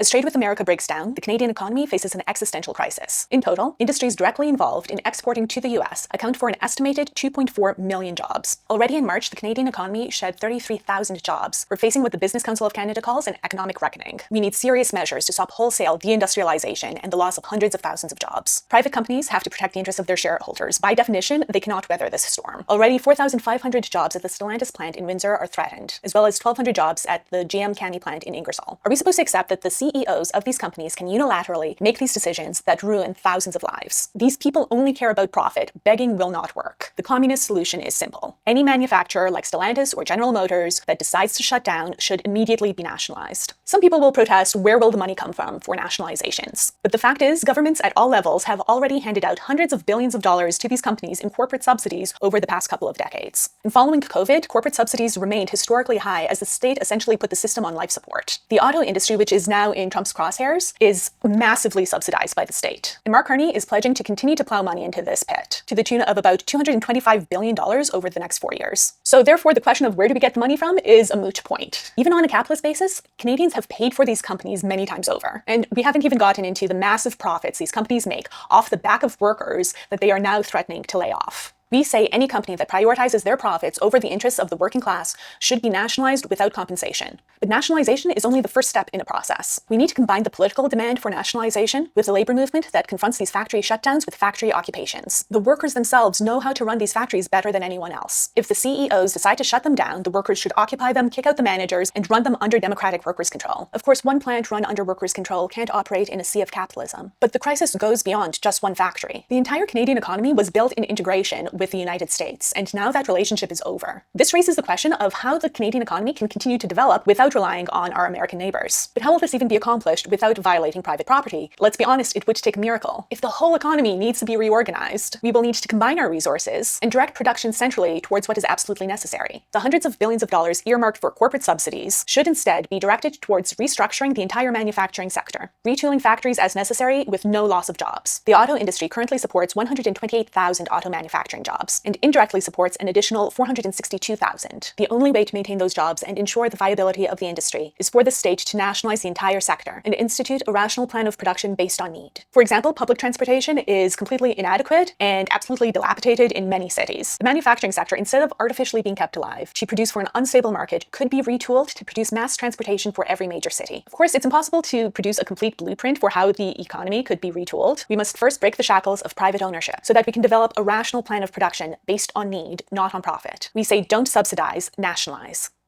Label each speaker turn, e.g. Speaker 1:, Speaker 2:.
Speaker 1: As trade with America breaks down, the Canadian economy faces an existential crisis. In total, industries directly involved in exporting to the US account for an estimated 2.4 million jobs. Already in March, the Canadian economy shed 33,000 jobs. We're facing what the Business Council of Canada calls an economic reckoning. We need serious measures to stop wholesale deindustrialization and the loss of hundreds of thousands of jobs. Private companies have to protect the interests of their shareholders. By definition, they cannot weather this storm. Already, 4,500 jobs at the Stellantis plant in Windsor are threatened, as well as 1,200 jobs at the GM Canny plant in Ingersoll. Are we supposed to accept that the CEOs of these companies can unilaterally make these decisions that ruin thousands of lives? These people only care about profit. Begging will not work. The communist solution is simple. Any manufacturer like Stellantis or General Motors that decides to shut down should immediately be nationalized. Some people will protest, where will the money come from for nationalizations? But the fact is, governments at all levels have already handed out hundreds of billions of dollars to these companies in corporate subsidies over the past couple of decades. And following COVID, corporate subsidies remained historically high as the state essentially put the system on life support. The auto industry, which is now in Trump's crosshairs, is massively subsidized by the state. And Mark Carney is pledging to continue to plow money into this pit, to the tune of about $225 billion over the next 4 years. So therefore, the question of where do we get the money from is a moot point. Even on a capitalist basis, Canadians have paid for these companies many times over. And we haven't even gotten into the massive profits these companies make off the back of workers that they are now threatening to lay off. We say any company that prioritizes their profits over the interests of the working class should be nationalized without compensation. But nationalization is only the first step in a process. We need to combine the political demand for nationalization with the labor movement that confronts these factory shutdowns with factory occupations. The workers themselves know how to run these factories better than anyone else. If the CEOs decide to shut them down, the workers should occupy them, kick out the managers, and run them under democratic workers' control. Of course, one plant run under workers' control can't operate in a sea of capitalism. But the crisis goes beyond just one factory. The entire Canadian economy was built in integration with the United States, and now that relationship is over. This raises the question of how the Canadian economy can continue to develop without relying on our American neighbors. But how will this even be accomplished without violating private property? Let's be honest, it would take a miracle. If the whole economy needs to be reorganized, we will need to combine our resources and direct production centrally towards what is absolutely necessary. The hundreds of billions of dollars earmarked for corporate subsidies should instead be directed towards restructuring the entire manufacturing sector, retooling factories as necessary with no loss of jobs. The auto industry currently supports 128,000 auto manufacturing jobs, and indirectly supports an additional 462,000. The only way to maintain those jobs and ensure the viability of the industry is for the state to nationalize the entire sector and institute a rational plan of production based on need. For example, public transportation is completely inadequate and absolutely dilapidated in many cities. The manufacturing sector, instead of artificially being kept alive to produce for an unstable market, could be retooled to produce mass transportation for every major city. Of course, it's impossible to produce a complete blueprint for how the economy could be retooled. We must first break the shackles of private ownership so that we can develop a rational plan of production based on need, not on profit. We say don't subsidize, nationalize.